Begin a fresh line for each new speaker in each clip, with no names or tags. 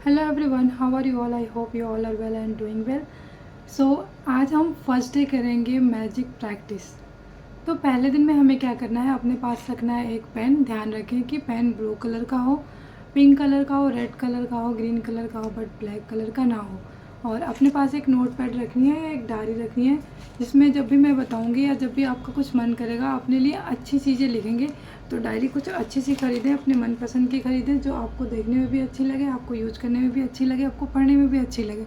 Hello everyone, how are you all? I hope you all are well and doing well. So आज हम first day करेंगे magic practice. तो पहले दिन में हमें क्या करना है, अपने पास रखना है एक पेन। ध्यान रखें कि पेन ब्लू कलर का हो, पिंक कलर का हो, रेड कलर का हो, ग्रीन कलर का हो, बट ब्लैक कलर का ना हो। और अपने पास एक नोट पैड रखनी है या एक डायरी रखनी है, जिसमें जब भी मैं बताऊंगी या जब भी आपका कुछ मन करेगा अपने लिए अच्छी चीज़ें लिखेंगे। तो डायरी कुछ अच्छी सी खरीदें, अपने मनपसंद की खरीदें, जो आपको देखने में भी अच्छी लगे, आपको यूज करने में भी अच्छी लगे, आपको पढ़ने में भी अच्छी लगे।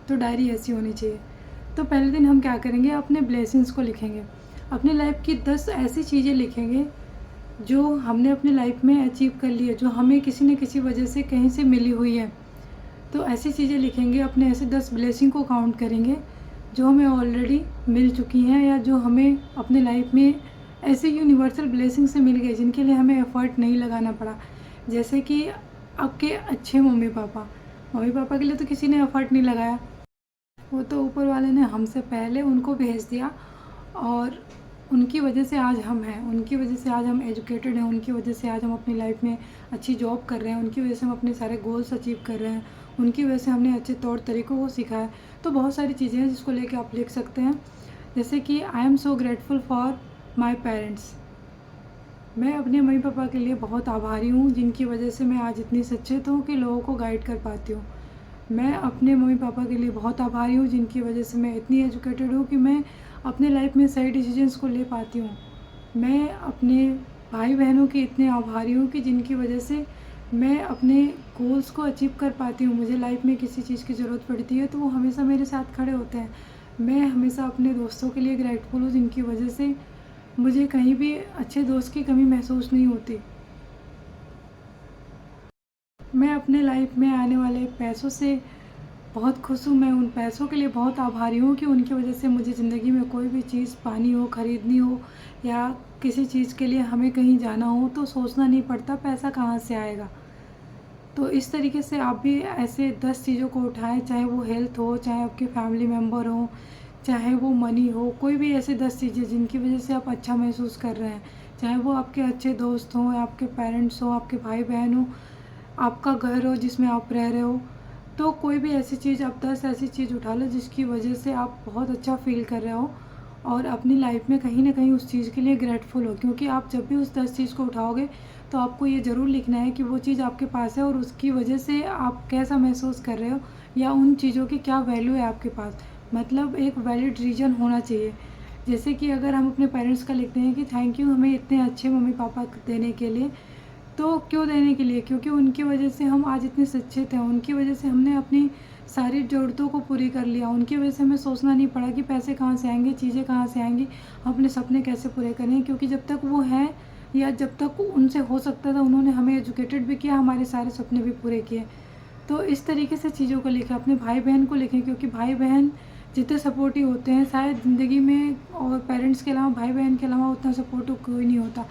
तो डायरी ऐसी होनी चाहिए। तो पहले दिन हम क्या करेंगे, अपने ब्लेसिंग्स को लिखेंगे। अपनी लाइफ की 10 ऐसी चीज़ें लिखेंगे जो हमने अपनी लाइफ में अचीव कर ली है, जो हमें किसी न किसी वजह से कहीं से मिली हुई है। तो ऐसी चीज़ें लिखेंगे, अपने ऐसे 10 ब्लेसिंग को काउंट करेंगे जो हमें ऑलरेडी मिल चुकी हैं, या जो हमें अपने लाइफ में ऐसे यूनिवर्सल ब्लेसिंग से मिल गए जिनके लिए हमें एफ़र्ट नहीं लगाना पड़ा। जैसे कि आपके अच्छे मम्मी पापा के लिए तो किसी ने एफ़र्ट नहीं लगाया, वो तो ऊपर वाले ने हमसे पहले उनको भेज दिया। और उनकी वजह से आज हम हैं, उनकी वजह से आज हम एजुकेटेड हैं, उनकी वजह से आज हम अपनी लाइफ में अच्छी जॉब कर रहे हैं, उनकी वजह से हम अपने सारे गोल्स अचीव कर रहे हैं, उनकी वजह से हमने अच्छे तौर तरीक़ों को सीखा है। तो बहुत सारी चीज़ें हैं जिसको लेके आप लिख सकते हैं। जैसे कि I am so grateful for my parents. मैं अपने मम्मी पापा के लिए बहुत आभारी हूँ, जिनकी वजह से मैं आज इतनी सचेत हूँ कि लोगों को गाइड कर पाती हूँ। मैं अपने मम्मी पापा के लिए बहुत आभारी हूँ, जिनकी वजह से मैं इतनी एजुकेटेड हूँ कि मैं अपने लाइफ में सही डिसीजंस को ले पाती हूँ। मैं अपने भाई बहनों की इतने आभारी हूँ कि जिनकी वजह से मैं अपने गोल्स को अचीव कर पाती हूँ। मुझे लाइफ में किसी चीज़ की ज़रूरत पड़ती है तो वो हमेशा मेरे साथ खड़े होते हैं। मैं हमेशा अपने दोस्तों के लिए ग्रेटफुल हूँ, जिनकी वजह से मुझे कहीं भी अच्छे दोस्त की कमी महसूस नहीं होती। मैं अपने लाइफ में आने वाले पैसों से बहुत खुश हूँ। मैं उन पैसों के लिए बहुत आभारी हूँ कि उनकी वजह से मुझे ज़िंदगी में कोई भी चीज़ पानी हो, ख़रीदनी हो, या किसी चीज़ के लिए हमें कहीं जाना हो तो सोचना नहीं पड़ता पैसा कहाँ से आएगा। तो इस तरीके से आप भी ऐसे 10 चीज़ों को उठाएं, चाहे वो हेल्थ हो, चाहे आपके फैमिली मेम्बर हो, चाहे वो मनी हो, कोई भी ऐसे 10 चीज़ें जिनकी वजह से आप अच्छा महसूस कर रहे हैं। चाहे वो आपके अच्छे दोस्त हों, आपके पेरेंट्स हों, आपके भाई बहन हों, आपका घर हो जिसमें आप रह रहे हो। तो कोई भी ऐसी चीज़, आप 10 ऐसी चीज़ उठा लो जिसकी वजह से आप बहुत अच्छा फ़ील कर रहे हो और अपनी लाइफ में कहीं ना कहीं उस चीज़ के लिए ग्रेटफुल हो। क्योंकि आप जब भी उस 10 चीज़ को उठाओगे तो आपको ये ज़रूर लिखना है कि वो चीज़ आपके पास है और उसकी वजह से आप कैसा महसूस कर रहे हो, या उन चीज़ों की क्या वैल्यू है आपके पास। मतलब एक वैलिड रीज़न होना चाहिए। जैसे कि अगर हम अपने पेरेंट्स का लिखते हैं कि थैंक यू हमें इतने अच्छे मम्मी पापा देने के लिए, तो क्यों देने के लिए, क्योंकि उनकी वजह से हम आज इतने सच्चे थे, उनकी वजह से हमने अपनी सारी ज़रूरतों को पूरी कर लिया, उनकी वजह से हमें सोचना नहीं पड़ा कि पैसे कहाँ से आएंगे, चीज़ें कहाँ से आएंगी, हम अपने सपने कैसे पूरे करें। क्योंकि जब तक वो हैं, या जब तक उनसे हो सकता था, उन्होंने हमें एजुकेटेड भी किया, हमारे सारे सपने भी पूरे किए। तो इस तरीके से चीज़ों को लिखें। अपने भाई बहन को लिखें, क्योंकि भाई बहन जितने सपोर्टिव होते हैं शायद ज़िंदगी में, और पेरेंट्स के अलावा भाई बहन के अलावा उतना सपोर्टिव कोई नहीं होता।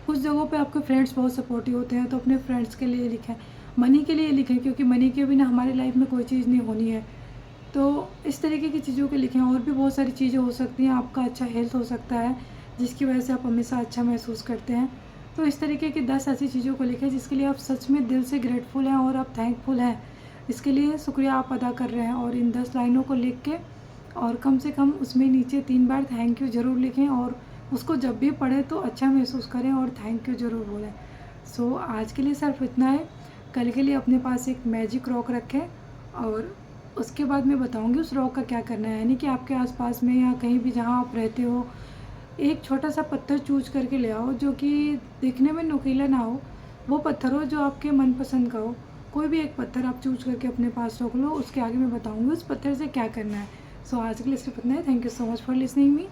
कुछ जगहों पे आपके फ्रेंड्स बहुत सपोर्टिव होते हैं, तो अपने फ्रेंड्स के लिए लिखें। मनी के लिए लिखें, क्योंकि मनी के बिना हमारी लाइफ में कोई चीज़ नहीं होनी है। तो इस तरीके की चीज़ों को लिखें। और भी बहुत सारी चीज़ें हो सकती हैं, आपका अच्छा हेल्थ हो सकता है जिसकी वजह से आप हमेशा अच्छा महसूस करते हैं। तो इस तरीके की 10 ऐसी चीज़ों को लिखें जिसके लिए आप सच में दिल से ग्रेटफुल हैं और आप थैंकफुल हैं, इसके लिए शुक्रिया आप अदा कर रहे हैं। और इन 10 लाइनों को लिख के, और कम से कम उसमें नीचे 3 बार थैंक यू ज़रूर लिखें, और उसको जब भी पढ़ें तो अच्छा महसूस करें और थैंक यू ज़रूर बोलें। सो आज के लिए सिर्फ इतना है। कल के लिए अपने पास एक मैजिक रॉक रखें, और उसके बाद मैं बताऊंगी उस रॉक का क्या करना है। यानी कि आपके आसपास में या कहीं भी जहां आप रहते हो, एक छोटा सा पत्थर चूज करके ले आओ जो कि दिखने में नुकीला ना हो। वो पत्थर हो जो आपके मनपसंद का हो। कोई भी एक पत्थर आप चूज करके अपने पास रख लो, उसके आगे मैं बताऊंगी उस पत्थर से क्या करना है। सो आज के लिए सिर्फ इतना है। Thank you so much for listening me.